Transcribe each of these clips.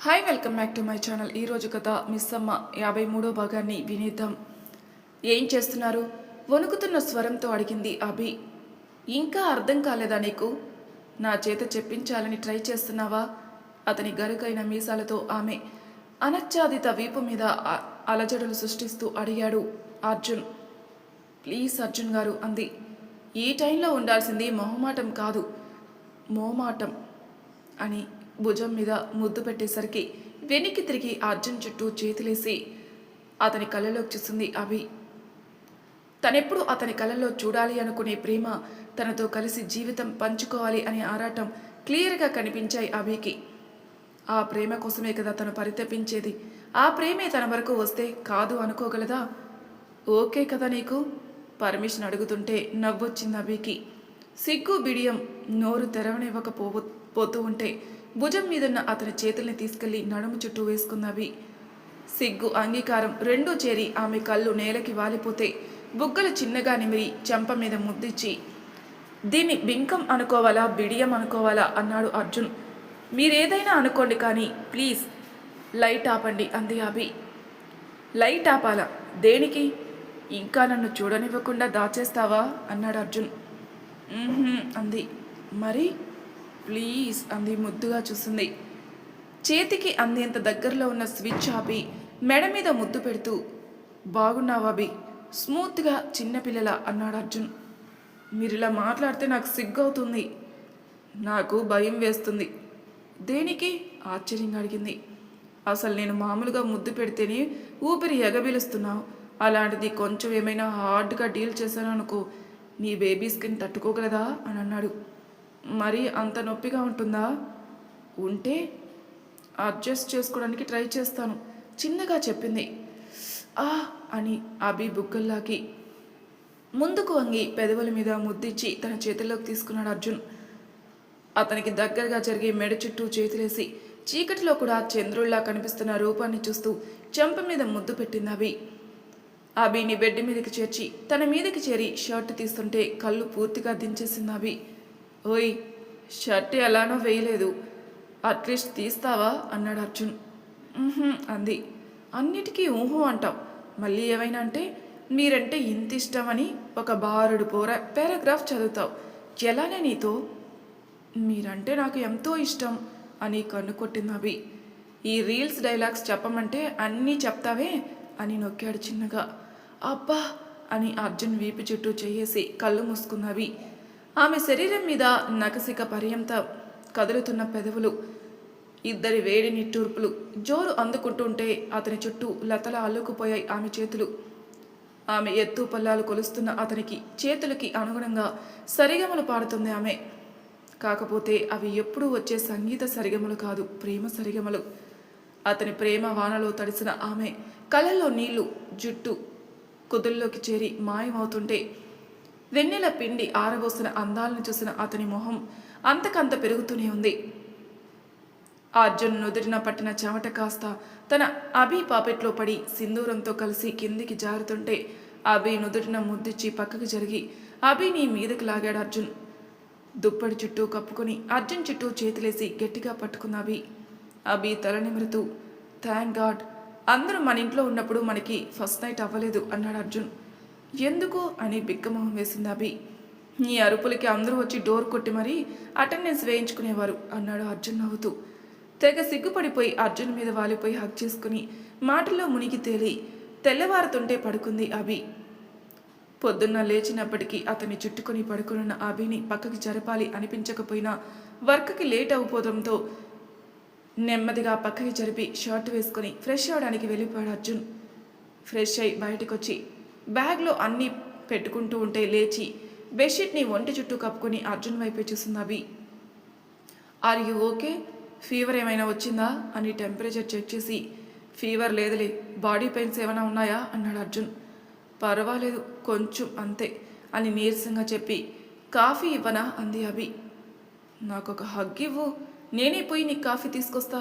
Hi welcome back to my channel. ఈరోజు కథ miss అమ్మ 53వ భాగాన్ని వినేద్దాం. ఏం చేస్తున్నారు? వణుకుతున్న స్వరంతో అడిగింది అభి. ఇంకా అర్థం కాలేదా నీకు? నా చేత చెప్పించాలని ట్రై చేస్తున్నావా? అతని గరుకైన మీసాలతో ఆమె అనచ్చాదిత వీపు మీద అలజడులు సృష్టిస్తూ అడిగాడు అర్జున్. ప్లీజ్ అర్జున్ గారు అంది. ఈ టైంలో ఉండాల్సింది మొహమాటం కాదు, మోమాటం అని భుజం మీద ముద్దు పెట్టేసరికి వెనక్కి తిరిగి అర్జున్ చుట్టూ చేతులేసి అతని కళ్ళలోకి చూసింది అభి. తనెప్పుడు అతని కళ్ళల్లో చూడాలి అనుకునే ప్రేమ, తనతో కలిసి జీవితం పంచుకోవాలి అనే ఆరాటం క్లియర్గా కనిపించాయి అభికి. ఆ ప్రేమ కోసమే కదా తను పరితపించేది. ఆ ప్రేమే తన వరకు వస్తే కాదు అనుకోగలదా? ఓకే కదా నీకు? పర్మిషన్ అడుగుతుంటే నవ్వొచ్చింది అభికి. సిగ్గు బిడియం నోరు తెరవనివ్వకపోతూ ఉంటే భుజం మీదున్న అతని చేతుల్ని తీసుకెళ్లి నడుము చుట్టూ వేసుకున్నవి. సిగ్గు అంగీకారం రెండూ చేరి ఆమె కళ్ళు నేలకి వాలిపోతే బుగ్గలు చిన్నగా నిమిరి చెంప మీద ముద్దిచ్చి, దీన్ని బింకం అనుకోవాలా బిడియం అనుకోవాలా అన్నాడు అర్జున్. మీరేదైనా అనుకోండి కానీ ప్లీజ్ లైట్ ఆపండి అంది అభి. లైట్ ఆపాలా? దేనికి? ఇంకా నన్ను చూడనివ్వకుండా దాచేస్తావా అన్నాడు అర్జున్. అంది. మరి? ప్లీజ్ అంది ముద్దుగా చూసింది. చేతికి అందేంత దగ్గరలో ఉన్న స్విచ్ ఆపి మెడ మీద ముద్దు పెడుతూ, బాగున్నావా అభి? స్మూత్గా చిన్నపిల్లల అన్నాడు అర్జున్. మీరిలా మాట్లాడితే నాకు సిగ్గవుతుంది. నాకు భయం వేస్తుంది. దేనికి? ఆశ్చర్యంగా అడిగింది. అసలు నేను మామూలుగా ముద్దు పెడితేనే ఊపిరి ఎగబిలుస్తున్నావు, అలాంటిది కొంచెం ఏమైనా హార్డ్గా డీల్ చేశాను అనుకో, నీ బేబీ స్కిన్ తట్టుకోగలదా అని అన్నాడు. మరి అంత నొప్పిగా ఉంటుందా? ఉంటే అడ్జస్ట్ చేసుకోవడానికి ట్రై చేస్తాను చిన్నగా చెప్పింది. అని అభి బుగ్గల్లాకి ముందుకు వంగి పెదవుల మీద ముద్దిచ్చి తన చేతుల్లోకి తీసుకున్నాడు అర్జున్. అతనికి దగ్గరగా జరిగే మెడ చుట్టూ చేతులేసి చీకటిలో కూడా చంద్రుల్లా కనిపిస్తున్న రూపాన్ని చూస్తూ చెంప మీద ముద్దు పెట్టింది అభి. అభిని బెడ్ మీదకి చేర్చి తన మీదకి చేరి షర్ట్ తీస్తుంటే కళ్ళు పూర్తిగా దించేసింది అభి. ఓయ్, షర్ట్ ఎలానో వేయలేదు, అట్లీస్ట్ తీస్తావా అన్నాడు అర్జున్. అంది. అన్నిటికీ ఊహు అంటావు, మళ్ళీ ఏమైనా అంటే మీరంటే ఇంత ఇష్టమని ఒక బారుడు పారాగ్రాఫ్ చదువుతావు. ఎలానే నీతో? మీరంటే నాకు ఎంతో ఇష్టం అని కన్ను కొట్టింది అభి. ఈ రీల్స్ డైలాగ్స్ చెప్పమంటే అన్నీ చెప్తావే అని నొక్కాడు చిన్నగా. అబ్బా అని అర్జున్ వీపు చుట్టూ చేయేసి కళ్ళు మూసుకున్నవి. ఆమె శరీరం మీద నకసిక పర్యంత కదులుతున్న పెదవులు, ఇద్దరి వేడి నిట్టూర్పులు జోరు అందుకుంటుంటే అతని చుట్టూ లతల అల్లుకుపోయాయి ఆమె చేతులు. ఆమె ఎత్తు పల్లాలు కొలుస్తున్న అతనికి చేతులకి అనుగుణంగా సరిగమలు పాడుతుంది ఆమె. కాకపోతే అవి ఎప్పుడూ వచ్చే సంగీత సరిగమలు కాదు, ప్రేమ సరిగమలు. అతని ప్రేమ వానలో తడిసిన ఆమె కళ్ళల్లో నీళ్లు జుట్టు కుదుల్లోకి చేరి మాయమవుతుంటే వెన్నెల పిండి ఆరబోసిన అందాలను చూసిన అతని మొహం అంతకంత పెరుగుతూనే ఉంది. అర్జున్ నుదుటిన పట్టిన చెమట కాస్త తన అభి పాపెట్లో పడి సింధూరంతో కలిసి కిందికి జారుతుంటే అభి నుదుటిన ముద్దిచ్చి పక్కకి జరిగి అభిని మీదకి లాగాడు అర్జున్. దుప్పటి చుట్టూ కప్పుకొని అర్జున్ చుట్టూ చేతులేసి గట్టిగా పట్టుకున్న అభి తల నిమురుతూ, థ్యాంక్ గాడ్ అందరూ మన ఇంట్లో ఉన్నప్పుడు మనకి ఫస్ట్ నైట్ అవ్వలేదు అన్నాడు అర్జున్. ఎందుకు అని బిక్కమొహం వేసింది అభి. నీ అరుపులకి అందరూ వచ్చి డోర్ కొట్టి మరీ అటెండెన్స్ వేయించుకునేవారు అన్నాడు అర్జున్ నవ్వుతూ. తెగ సిగ్గుపడిపోయి అర్జున్ మీద వాలిపోయి హక్ చేసుకుని మాటల్లో మునిగి తేలి తెల్లవారుతుంటే పడుకుంది అభి. పొద్దున్న లేచినప్పటికీ అతన్ని చుట్టుకొని పడుకున్న అభిని పక్కకి జరపాలి అనిపించకపోయినా వర్క్కి లేట్ అయిపోవడంతో నెమ్మదిగా పక్కకి జరిపి షర్ట్ వేసుకొని ఫ్రెష్ అవడానికి వెళ్ళిపోయాడు అర్జున్. ఫ్రెష్ అయి బయటకొచ్చి బ్యాగ్లో అన్నీ పెట్టుకుంటూ ఉంటే లేచి బెడ్షీట్ని ఒంటి చుట్టూ కప్పుకొని అర్జున్ వైపే చూసింది Abhi. Are you okay? Fever ఏమైనా వచ్చిందా అని టెంపరేచర్ చెక్ చేసి, ఫీవర్ లేదులే, బాడీ పెయిన్స్ ఏమైనా ఉన్నాయా అన్నాడు అర్జున్. పర్వాలేదు కొంచెం అంతే అని నీరసంగా చెప్పి, కాఫీ ఇవ్వనా అంది అభి. నాకొక హగ్ ఇవ్వు, నేనే పోయి నీకు కాఫీ తీసుకొస్తా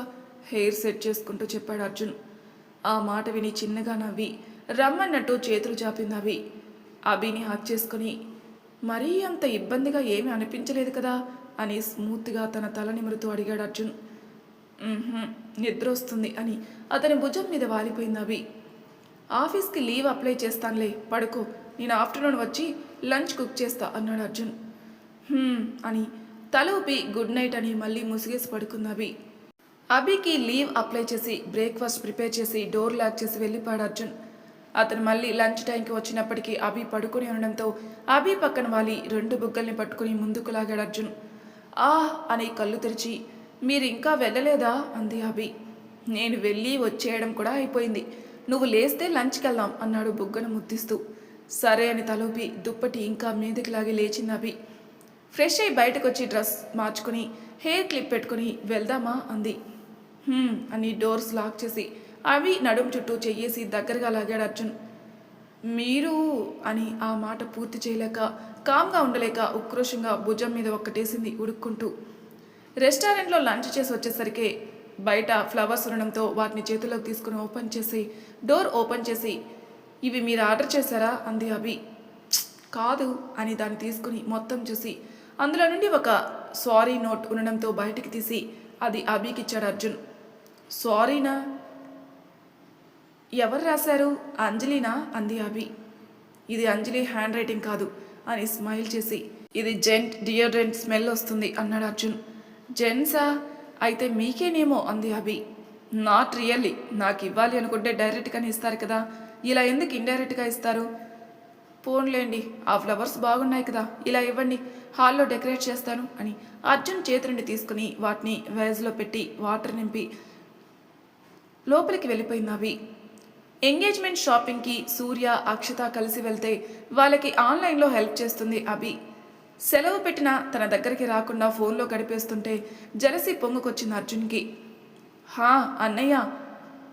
హెయిర్ సెట్ చేసుకుంటూ చెప్పాడు అర్జున్. ఆ మాట విని చిన్నగా నవ్వి రమ్మన్నట్టు చేతులు చాపింది అభి. అభిని హక్ చేసుకుని, మరీ అంత ఇబ్బందిగా ఏమీ అనిపించలేదు కదా అని స్మూత్గా తన తల నిమురుతూ అడిగాడు అర్జున్. "ఉహుం, నిద్ర వస్తుంది" అని అతని భుజం మీద వాలిపోయింది అభి. "ఆఫీస్కి లీవ్ అప్లై చేస్తానులే, పడుకో, నేను ఆఫ్టర్నూన్ వచ్చి లంచ్ కుక్ చేస్తా" అన్నాడు అర్జున్. అని తల ఊపి గుడ్ నైట్ అని మళ్ళీ ముసిగేసి పడుకుంది అభి. అభికి లీవ్ అప్లై చేసి బ్రేక్ఫాస్ట్ ప్రిపేర్ చేసి డోర్ లాక్ చేసి వెళ్ళిపోయాడు అర్జున్. అతను మళ్ళీ లంచ్ టైంకి వచ్చినప్పటికీ అభి పడుకుని ఉండడంతో అభి పక్కన వాలి 2 బుగ్గల్ని పట్టుకుని ముందుకు లాగాడు అర్జున్. అని కళ్ళు తెరిచి, "మీరు ఇంకా వెళ్ళలేదా?" అంది అభి. "నేను వెళ్ళి వచ్చేయడం కూడా అయిపోయింది, నువ్వు లేస్తే లంచ్కి వెళ్దాం" అన్నాడు బుగ్గను ముద్దిస్తూ. సరే అని తలూపి దుప్పటి ఇంకా మీదకి లాగి లేచింది అభి. ఫ్రెష్ అయి బయటకు వచ్చి డ్రెస్ మార్చుకుని హెయిర్ క్లిప్ పెట్టుకుని "వెళ్దామా?" అంది. అని డోర్స్ లాక్ చేసి అవి నడుం చుట్టూ చెయ్యేసి దగ్గరగా లాగాడు అర్జున్. "మీరు" అని ఆ మాట పూర్తి చేయలేక కామ్గా ఉండలేక ఉక్రోషంగా భుజం మీద ఒక్కటేసింది ఉడుక్కుంటూ. రెస్టారెంట్లో లంచ్ చేసి వచ్చేసరికి బయట ఫ్లవర్స్ ఉండడంతో వాటిని చేతుల్లోకి తీసుకుని డోర్ ఓపెన్ చేసి "ఇవి మీరు ఆర్డర్ చేశారా?" అంది అభి. "కాదు" అని దాన్ని తీసుకుని మొత్తం చూసి అందులో నుండి ఒక సారీ నోట్ ఉండడంతో బయటికి తీసి అది అభికిచ్చాడు అర్జున్. "సారీనా? ఎవరు రాశారు? అంజలినా?" అంది అభి. "ఇది అంజలి హ్యాండ్ రైటింగ్ కాదు" అని స్మైల్ చేసి, "ఇది జెంట్ డియోడ్రెంట్ స్మెల్ వస్తుంది" అన్నాడు అర్జున్. "జెంట్సా? అయితే మీకేనేమో" అంది అభి. "నాట్ రియల్లీ, నాకు ఇవ్వాలి అనుకుంటే డైరెక్ట్గానే ఇస్తారు కదా, ఇలా ఎందుకు ఇండైరెక్ట్గా ఇస్తారు?" "పోన్లేండి, ఆ ఫ్లవర్స్ బాగున్నాయి కదా, ఇలా ఇవ్వండి, హాల్లో డెకరేట్ చేస్తాను" అని అర్జున్ చేతి నుండి తీసుకుని వాటిని వేజ్లో పెట్టి వాటర్ నింపి లోపలికి వెళ్ళిపోయింది అభి. ఎంగేజ్మెంట్ షాపింగ్కి సూర్య, అక్షత కలిసి వెళ్తే వాళ్ళకి ఆన్లైన్లో హెల్ప్ చేస్తుంది అభి. సెలవు పెట్టిన తన దగ్గరికి రాకుండా ఫోన్లో గడిపేస్తుంటే జలసి పొంగుకొచ్చింది అర్జున్కి. అన్నయ్య,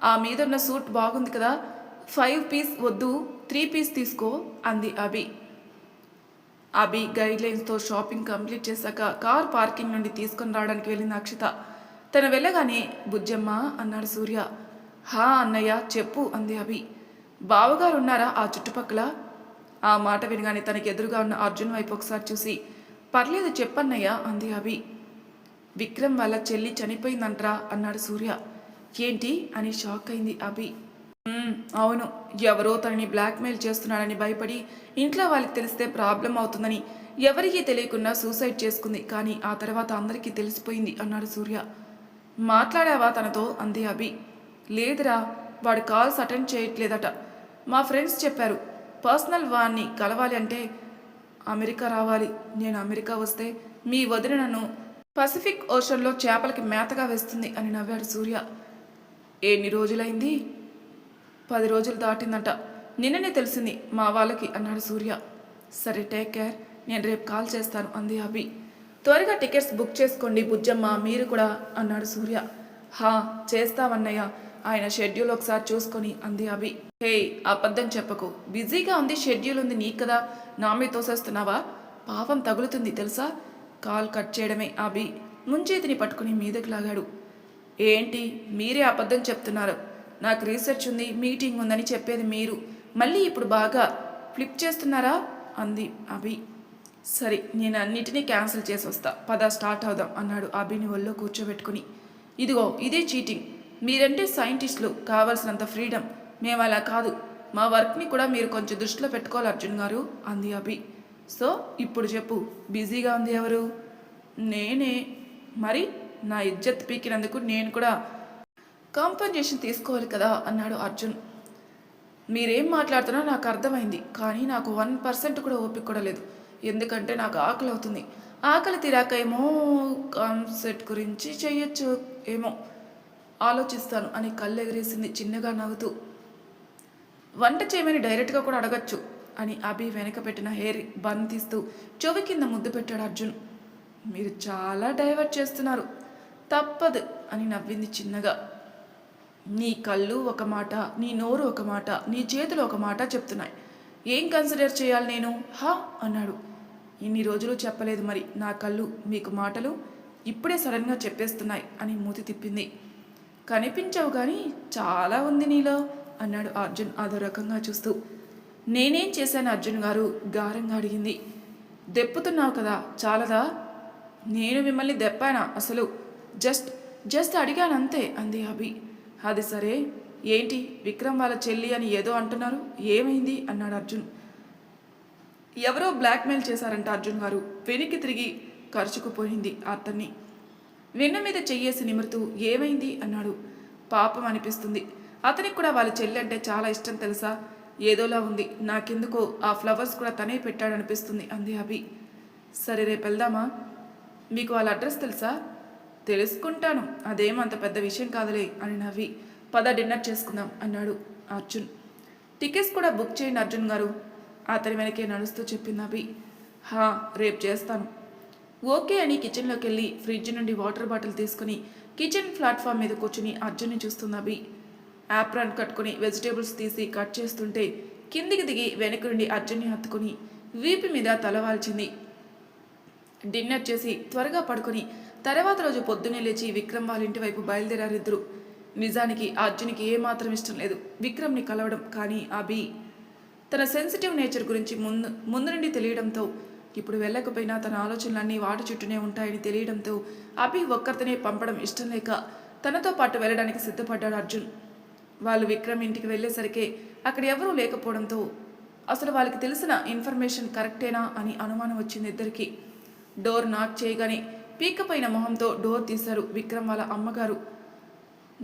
ఆ మీదున్న సూట్ బాగుంది కదా, 5 పీస్ వద్దు, 3 పీస్ తీసుకో" అంది అభి. అభి గైడ్లైన్స్తో షాపింగ్ కంప్లీట్ చేశాక కార్ పార్కింగ్ నుండి తీసుకొని రావడానికి వెళ్ళింది అక్షత. తను వెళ్ళగానే "బుజ్జమ్మ" అన్నాడు సూర్య. అన్నయ్య చెప్పు" అంది అభి. "బావగారు ఉన్నారా ఆ చుట్టుపక్కల?" ఆ మాట వినగానే తనకి ఎదురుగా ఉన్న అర్జున్ వైపు ఒకసారి చూసి "పర్లేదు చెప్పన్నయ్య" అంది అభి. "విక్రమ్ వాళ్ళ చెల్లి చనిపోయిందంట్రా" అన్నాడు సూర్య. "ఏంటి?" అని షాక్ అయింది అభి. "అవును, ఎవరో తనని బ్లాక్మెయిల్ చేస్తున్నాడని భయపడి ఇంట్లో వాళ్ళకి తెలిస్తే ప్రాబ్లం అవుతుందని ఎవరికీ తెలియకుండా సూసైడ్ చేసుకుంది, కానీ ఆ తర్వాత అందరికీ తెలిసిపోయింది" అన్నాడు సూర్య. "మాట్లాడావా తనతో?" అంది అభి. "లేదురా, వాడు కాల్స్ అటెండ్ చేయట్లేదట. మా ఫ్రెండ్స్ చెప్పారు, పర్సనల్ వాడిని కలవాలి అంటే అమెరికా రావాలి. నేను అమెరికా వస్తే మీ వదిన నన్ను పసిఫిక్ ఓషన్లో చేపలకి మేతగా వేస్తుంది" అని నవ్వాడు సూర్య. "ఎన్ని రోజులైంది?" 10 రోజులు దాటిందంట, నిన్ననే తెలిసింది మా వాళ్ళకి" అన్నాడు సూర్య. "సరే, టేక్ కేర్, నేను రేపు కాల్ చేస్తాను" అంది అభి. "త్వరగా టికెట్స్ బుక్ చేసుకోండి బుజ్జమ్మ, మీరు కూడా" అన్నాడు సూర్య. చేస్తామన్నయ్య, ఆయన షెడ్యూల్ ఒకసారి చూసుకొని" అంది అభి. అబద్ధం చెప్పకు, బిజీగా ఉంది, షెడ్యూల్ ఉంది నీకు కదా, నా మీద తోసేస్తున్నావా? పాపం తగులుతుంది తెలుసా. కాల్ కట్ చేయడమే అభి ముంచేతిని పట్టుకుని మీదకి లాగాడు. "ఏంటి మీరే అబద్ధం చెప్తున్నారు? నాకు రీసెర్చ్ ఉంది, మీటింగ్ ఉందని చెప్పేది మీరు, మళ్ళీ ఇప్పుడు బాగా ఫ్లిప్ చేస్తున్నారా?" అంది అభి. "సరే, నేను అన్నిటినీ క్యాన్సిల్ చేసి వస్తా, పద స్టార్ట్ అవుదాం" అన్నాడు అభిని ఒళ్ళో కూర్చోబెట్టుకుని. "ఇదిగో ఇదే చీటింగ్, మీరంటే సైంటిస్టులు, కావాల్సినంత ఫ్రీడమ్, మేము అలా కాదు, మా వర్క్ని కూడా మీరు కొంచెం దృష్టిలో పెట్టుకోవాలి అర్జున్ గారు" అంది అభి. "సో ఇప్పుడు చెప్పు, బిజీగా ఉంది ఎవరు?" "నేనే." "మరి నా ఇజ్జత్ పీకినందుకు నేను కూడా కాంపన్సేషన్ తీసుకోవాలి కదా" అన్నాడు అర్జున్. "మీరేం మాట్లాడుతున్నా నాకు అర్థమైంది, కానీ నాకు 1% కూడా ఓపిక కూడా లేదు, ఎందుకంటే నాకు ఆకలి అవుతుంది. ఆకలి తీరాక ఏమో కాన్సెప్ట్ గురించి చెయ్యొచ్చు, ఏమో ఆలోచిస్తాను" అని కళ్ళు ఎగరేసింది చిన్నగా నవ్వుతూ. "వంట చేయమని డైరెక్ట్గా కూడా అడగచ్చు" అని అభి వెనక పెట్టిన హెయిర్ బన్ తీస్తూ చెవి కింద ముద్దు పెట్టాడు అర్జున్. "మీరు చాలా డైవర్ట్ చేస్తున్నారు, తప్పదు" అని నవ్వింది చిన్నగా. "నీ కళ్ళు ఒక మాట, నీ నోరు ఒక మాట, నీ చేతులు ఒక మాట చెప్తున్నాయి, ఏం కన్సిడర్ చేయాలి నేను?" అన్నాడు. "ఇన్ని రోజులు చెప్పలేదు, మరి నా కళ్ళు మీకు మాటలు ఇప్పుడే సడన్గా చెప్పేస్తున్నాయి" అని మూతి తిప్పింది. "కనిపించవు కానీ చాలా ఉంది నీలో" అన్నాడు అర్జున్ అదో రకంగా చూస్తూ. "నేనేం చేశాను అర్జున్ గారు?" గారంగా అడిగింది. "దెప్పుతున్నావు కదా, చాలదా?" "నేను మిమ్మల్ని దెప్పానా అసలు? జస్ట్ జస్ట్ అడిగానంతే అంది అభి. అది సరే, ఏంటి విక్రమ్ వాళ్ళ చెల్లి అని ఏదో అంటున్నారు, ఏమైంది అన్నాడు అర్జున్. ఎవరో బ్లాక్మెయిల్ చేశారంట అర్జున్ గారు. వెనక్కి తిరిగి ఖర్చుకుపోయింది అతన్ని. వెన్న మీద చెయ్యేసి నిమురుతూ ఏమైంది అన్నాడు. పాపం అనిపిస్తుంది. అతనికి కూడా వాళ్ళ చెల్లి అంటే చాలా ఇష్టం తెలుసా. ఏదోలా ఉంది. నాకెందుకో ఆ ఫ్లవర్స్ కూడా తనే పెట్టాడనిపిస్తుంది అంది అభి. సరే రేపు వెళ్దామా? మీకు వాళ్ళ అడ్రస్ తెలుసా? తెలుసుకుంటాను, అదేమంత పెద్ద విషయం కాదులే అని నవ్వి పద డిన్నర్ చేసుకుందాం అన్నాడు అర్జున్. టికెట్స్ కూడా బుక్ చేయండి అర్జున్ గారు అతని వెనకే నడుస్తూ చెప్పింది అభి. హా, రేపు చేస్తాను. ఓకే అని కిచెన్లోకి వెళ్ళి ఫ్రిడ్జ్ నుండి వాటర్ బాటిల్ తీసుకుని కిచెన్ ప్లాట్ఫామ్ మీద కూర్చుని అర్జున్ని చూస్తుంది అభి. యాప్రాన్ కట్టుకుని వెజిటేబుల్స్ తీసి కట్ చేస్తుంటే కిందికి దిగి వెనక నుండి అర్జున్ని హత్తుకుని వీపు మీద తలవాల్చింది. డిన్నర్ చేసి త్వరగా పడుకుని తర్వాత రోజు పొద్దున్నే లేచి విక్రమ్ వాళ్ళ ఇంటి వైపు బయలుదేరారిద్దరు. నిజానికి అర్జున్కి ఏమాత్రం ఇష్టం లేదు విక్రమ్ని కలవడం. కానీ అభి తన సెన్సిటివ్ నేచర్ గురించి ముందు నుండి తెలియడంతో ఇప్పుడు వెళ్ళకపోయినా తన ఆలోచనలన్నీ వాటి చుట్టూనే ఉంటాయని తెలియడంతో అభి ఒక్కరితోనే పంపడం ఇష్టం లేక తనతో పాటు వెళ్ళడానికి సిద్ధపడ్డాడు అర్జున్. వాళ్ళు విక్రమ్ ఇంటికి వెళ్ళేసరికి అక్కడ ఎవరూ లేకపోవడంతో అసలు వాళ్ళకి తెలిసిన ఇన్ఫర్మేషన్ కరెక్టేనా అని అనుమానం వచ్చింది ఇద్దరికి. డోర్ నాక్ చేయగానే పీకపోయిన మొహంతో డోర్ తీశారు విక్రమ్ వాళ్ళ అమ్మగారు.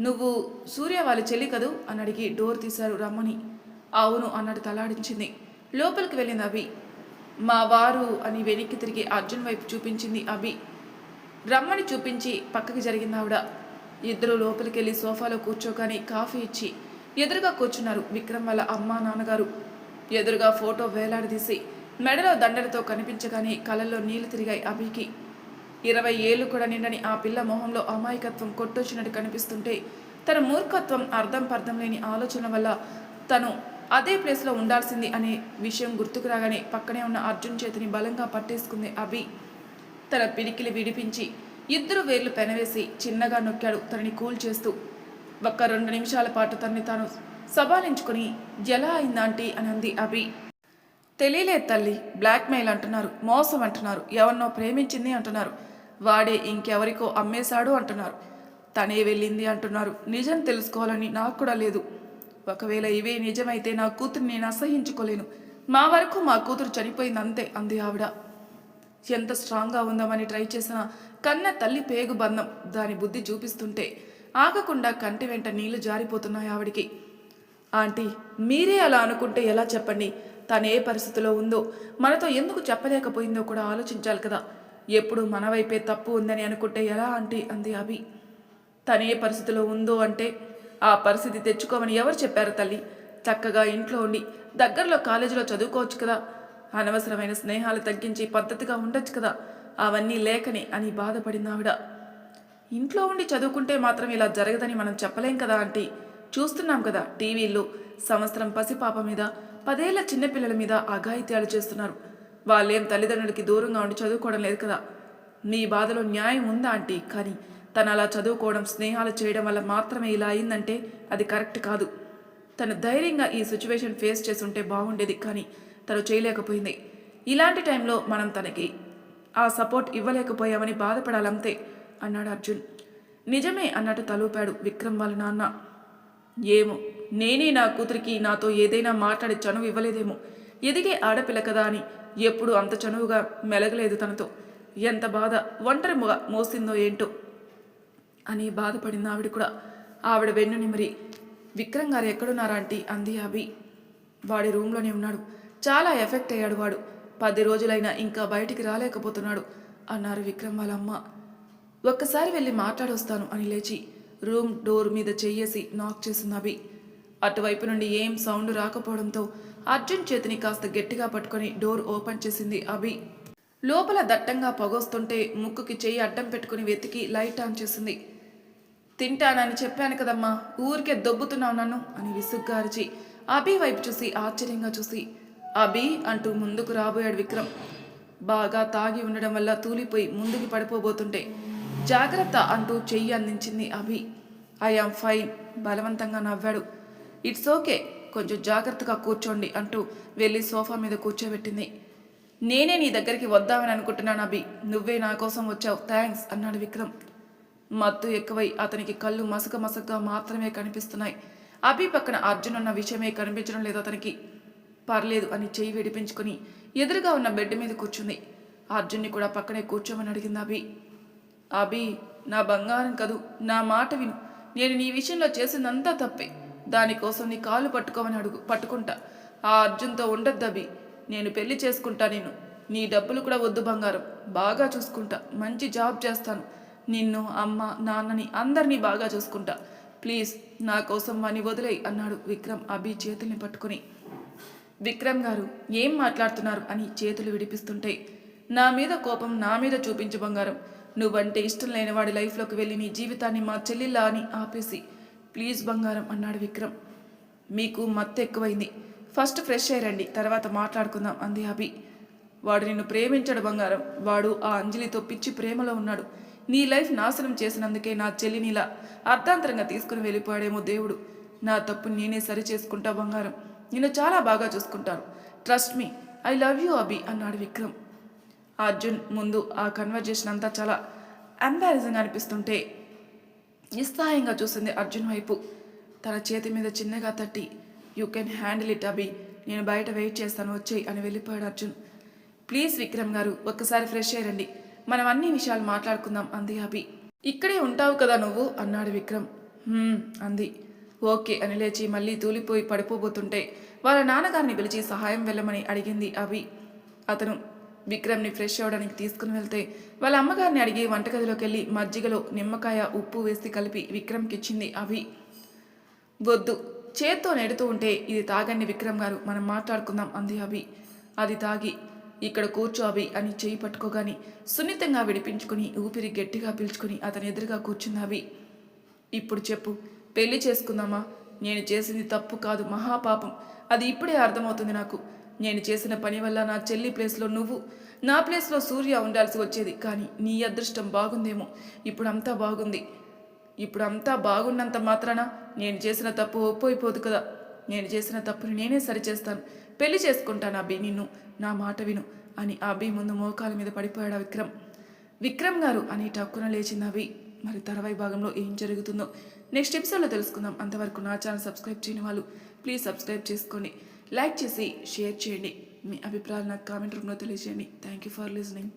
నువ్వు సూర్య వాళ్ళ చెల్లి కదూ అని అడిగి డోర్ తీశారు రమ్మని. అవును అన్నట్టు తలాడించింది. లోపలికి వెళ్ళింది అభి. మా వారు అని వెనక్కి తిరిగి అర్జున్ వైపు చూపించింది అభి. రమ్మని చూపించి పక్కకి జరిగింది ఆవిడ. ఇద్దరు లోపలికి వెళ్ళి సోఫాలో కూర్చోగానే కాఫీ ఇచ్చి ఎదురుగా కూర్చున్నారు విక్రమ్ వాళ్ళ అమ్మ నాన్నగారు. ఎదురుగా ఫోటో వేలాడదీసి మెడలో దండలతో కనిపించగానే కళ్ళల్లో నీళ్లు తిరిగాయి అభికి. 20 ఏళ్ళు కూడా నిండని ఆ పిల్ల మొహంలో అమాయకత్వం కొట్టొచ్చినట్టు కనిపిస్తుంటే తన మూర్ఖత్వం అర్థం పర్థం లేని ఆలోచనల వల్ల తను అదే ప్లేస్లో ఉండాల్సింది అనే విషయం గుర్తుకు రాగానే పక్కనే ఉన్న అర్జున్ చేతిని బలంగా పట్టేసుకుంది అభి. తన పిడికిలి విడిపించి ఇద్దరు వేర్లు పెనవేసి చిన్నగా నొక్కాడు తనని కూల్ చేస్తూ. ఒక్క 2 నిమిషాల పాటు తనని తాను సబాలించుకుని ఎలా అయిందాంటీ అని అంది అభి. తెలియలేదు తల్లి, బ్లాక్మెయిల్ అంటున్నారు, మోసం అంటున్నారు, ఎవరినో ప్రేమించింది అంటున్నారు, వాడే ఇంకెవరికో అమ్మేశాడు అంటున్నారు, తనే వెళ్ళింది అంటున్నారు. నిజం తెలుసుకోవాలని నాకు కూడా లేదు. ఒకవేళ ఇవే నిజమైతే నా కూతురు నేను అసహించుకోలేను. మా వరకు మా కూతురు చనిపోయింది అంతే అంది ఆవిడ. ఎంత స్ట్రాంగ్గా ఉందామని ట్రై చేసిన కన్న తల్లి పేగు బంధం దాని బుద్ధి చూపిస్తుంటే ఆగకుండా కంటి వెంట నీళ్లు జారిపోతున్నాయి ఆవిడికి. ఆంటీ, మీరే అలా అనుకుంటే ఎలా చెప్పండి? తను ఏ పరిస్థితిలో ఉందో మనతో ఎందుకు చెప్పలేకపోయిందో కూడా ఆలోచించాలి కదా. ఎప్పుడు మన వైపే తప్పు ఉందని అనుకుంటే ఎలా ఆంటీ అంది అభి. తనే పరిస్థితిలో ఉందో అంటే ఆ పరిస్థితి తెచ్చుకోమని ఎవరు చెప్పారు తల్లి? చక్కగా ఇంట్లో ఉండి దగ్గరలో కాలేజీలో చదువుకోవచ్చు కదా. అనవసరమైన స్నేహాలు తగ్గించి పద్ధతిగా ఉండొచ్చు కదా. అవన్నీ లేకని అని బాధపడింది ఆవిడ. ఇంట్లో ఉండి చదువుకుంటే మాత్రం ఇలా జరగదని మనం చెప్పలేం కదా ఆంటీ. చూస్తున్నాం కదా టీవీల్లో సంవత్సరం పసిపాప మీద 10 ఏళ్ల చిన్నపిల్లల మీద అఘాయిత్యాలు చేస్తున్నారు. వాళ్ళేం తల్లిదండ్రులకి దూరంగా ఉండి చదువుకోవడం లేదు కదా. మీ బాధలో న్యాయం ఉందా ఆంటీ? కానీ తను అలా చదువుకోవడం స్నేహాలు చేయడం వల్ల మాత్రమే ఇలా అయిందంటే అది కరెక్ట్ కాదు. తను ధైర్యంగా ఈ సిచ్యువేషన్ ఫేస్ చేసి ఉంటే బాగుండేది, కానీ తను చేయలేకపోయింది. ఇలాంటి టైంలో మనం తనకి ఆ సపోర్ట్ ఇవ్వలేకపోయామని బాధపడాలంతే అన్నాడు అర్జున్. నిజమే అన్నట్టు తలూపాడు విక్రమ్ వాళ్ళ నాన్న. ఏమో, నేనే నా కూతురికి నాతో ఏదైనా మాట్లాడే చనువు ఇవ్వలేదేమో. ఎదిగే ఆడపిల్ల కదా అని ఎప్పుడు అంత చనువుగా మెలగలేదు తనతో. ఎంత బాధ ఒంటరి మోసిందో ఏంటో అని బాధపడింది ఆవిడ కూడా. ఆవిడ వెన్ను నిమిరి విక్రమ్ గారు ఎక్కడున్నారా ఆంటీ అంది అభి. వాడి రూమ్లోనే ఉన్నాడు. చాలా ఎఫెక్ట్ అయ్యాడు వాడు. 10 రోజులైనా ఇంకా బయటికి రాలేకపోతున్నాడు అన్నారు విక్రమ్ వాళ్ళ అమ్మ. ఒక్కసారి వెళ్ళి మాట్లాడొస్తాను అని లేచి రూమ్ డోర్ మీద చెయ్యేసి నాక్ చేసింది అభి. అటువైపు నుండి ఏం సౌండ్ రాకపోవడంతో అర్జున్ చేతిని కాస్త గట్టిగా పట్టుకొని డోర్ ఓపెన్ చేసింది అభి. లోపల దట్టంగా పొగొస్తుంటే ముక్కుకి చెయ్యి అడ్డం పెట్టుకుని వెతికి లైట్ ఆన్ చేసింది. తింటానని చెప్పాను కదమ్మా, ఊరికే దొబ్బుతున్నావు నన్ను అని విసుగ్గా అరిచి అభి వైపు చూసి ఆశ్చర్యంగా చూసి అభి అంటూ ముందుకు రాబోయాడు విక్రమ్. బాగా తాగి ఉండడం వల్ల తూలిపోయి ముందుకు పడిపోబోతుంటే జాగ్రత్త అంటూ చెయ్యి అందించింది అభి. ఐ యామ్ ఫైన్ బలవంతంగా నవ్వాడు. ఇట్స్ ఓకే, కొంచెం జాగ్రత్తగా కూర్చోండి అంటూ వెళ్ళి సోఫా మీద కూర్చోబెట్టింది. నేనే నీ దగ్గరికి వద్దామని అనుకుంటున్నాను అభి, నువ్వే నా కోసం వచ్చావు, థ్యాంక్స్ అన్నాడు విక్రమ్. మత్తు ఎక్కువై అతనికి కళ్ళు మసక మసకగా మాత్రమే కనిపిస్తున్నాయి. అభి పక్కన అర్జున్ ఉన్న విషయమే కనిపించడం లేదు అతనికి. పర్లేదు అని చెయ్యి విడిపించుకొని ఎదురుగా ఉన్న బెడ్ మీద కూర్చుంది. అర్జున్ని కూడా పక్కనే కూర్చోమని అడిగింది అభి. అభి, నా బంగారం కదూ, నా మాట విను. నేను నీ విషయంలో చేసిందంతా తప్పే. దానికోసం నీ కాలు పట్టుకుంటా. ఆ అర్జున్తో ఉండొద్దు అభి. నేను పెళ్లి చేసుకుంటా నిన్ను. నీ డబ్బులు కూడా వద్దు బంగారం. బాగా చూసుకుంటా. మంచి జాబ్ చేస్తాను. నిన్ను, అమ్మ, నాన్నని అందరినీ బాగా చూసుకుంటా. ప్లీజ్ నా కోసం వాణ్ణి వదిలేయి అన్నాడు విక్రమ్ అభి చేతుల్ని పట్టుకుని. విక్రమ్ గారు ఏం మాట్లాడుతున్నారు అని చేతులు విడిపిస్తుంటే, నా మీద కోపం నా మీద చూపించు బంగారం. నువ్వంటే ఇష్టం లేని వాడి లైఫ్లోకి వెళ్ళి నీ జీవితాన్ని మా చెల్లిలా అని ఆపేసి ప్లీజ్ బంగారం అన్నాడు విక్రమ్. మీకు మత్తు ఎక్కువైంది. ఫస్ట్ ఫ్రెష్ అయ్యండి, తర్వాత మాట్లాడుకుందాం అంది అభి. వాడు నిన్ను ప్రేమించాడు బంగారం. వాడు ఆ అంజలితో పిచ్చి ప్రేమలో ఉన్నాడు. నీ లైఫ్ నాశనం చేసినందుకే నా చెల్లినిలా అర్ధాంతరంగా తీసుకుని వెళ్ళిపోయాడేమో దేవుడు. నా తప్పు నేనే సరి చేసుకుంటా బంగారం. నిన్ను చాలా బాగా చూసుకుంటాను. Trust me, I love you Abhi అన్నాడు విక్రమ్. అర్జున్ ముందు ఆ కన్వర్జేషన్ అంతా చాలా ఎంబారసింగ్ అనిపిస్తుంటే నిస్సహాయంగా చూసింది అర్జున్ వైపు. తన చేతి మీద చిన్నగా తట్టి, యూ కెన్ హ్యాండిల్ ఇట్ అభి, నేను బయట వెయిట్ చేస్తాను, వచ్చేయి అని వెళ్ళిపోయాడు అర్జున్. ప్లీజ్ విక్రమ్ గారు ఒక్కసారి ఫ్రెష్ అయ్యండి, మనం అన్ని విషయాలు మాట్లాడుకుందాం అంది అభి. ఇక్కడే ఉంటావు కదా నువ్వు అన్నాడు విక్రమ్. అంది. ఓకే అని లేచి మళ్ళీ తూలిపోయి పడిపోబోతుంటే వాళ్ళ నాన్నగారిని పిలిచి సహాయం వెళ్ళమని అడిగింది అభి. అతను విక్రమ్ని ఫ్రెష్ అవ్వడానికి తీసుకుని వెళ్తే వాళ్ళ అమ్మగారిని అడిగి వంటగదిలోకి వెళ్ళి మజ్జిగలో నిమ్మకాయ ఉప్పు వేసి కలిపి విక్రమ్కి ఇచ్చింది అభి. వద్దు, చేత్తో నెడుతూ ఉంటే ఇది తాగండి విక్రమ్ గారు, మనం మాట్లాడుకుందాం అంది అభి. అది తాగి ఇక్కడ కూర్చో అభి అని చేయి పట్టుకోగాని సున్నితంగా విడిపించుకుని ఊపిరి గట్టిగా పీల్చుకుని అతని ఎదురుగా కూర్చుంది అభి. ఇప్పుడు చెప్పు, పెళ్లి చేసుకుందామా? నేను చేసింది తప్పు కాదు, మహాపాపం. అది ఇప్పుడే అర్థమవుతుంది నాకు. నేను చేసిన పని వల్ల నా చెల్లి ప్లేస్లో నువ్వు, నా ప్లేస్లో సూర్య ఉండాల్సి వచ్చేది. కానీ నీ అదృష్టం బాగుందేమో, ఇప్పుడంతా బాగుంది. ఇప్పుడంతా బాగున్నంత మాత్రాన నేను చేసిన తప్పు ఒప్పోయిపోదు కదా. నేను చేసిన తప్పుని నేనే సరిచేస్తాను. పెళ్లి చేసుకుంటాను అభి నిన్ను, నా మాట విను అని అభి ముందు మోకాల మీద పడిపోయాడు విక్రమ్. విక్రమ్ గారు అని టక్కున లేచింది అభి. మరి తర్వాయి భాగంలో ఏం జరుగుతుందో నెక్స్ట్ ఎపిసోడ్లో తెలుసుకుందాం. అంతవరకు నా ఛానల్ సబ్స్క్రైబ్ చేయని వాళ్ళు ప్లీజ్ సబ్స్క్రైబ్ చేసుకోండి, లైక్ చేసి షేర్ చేయండి. మీ అభిప్రాయాలు నాకు కామెంట్ రూమ్లో తెలియజేయండి. Thank you for listening.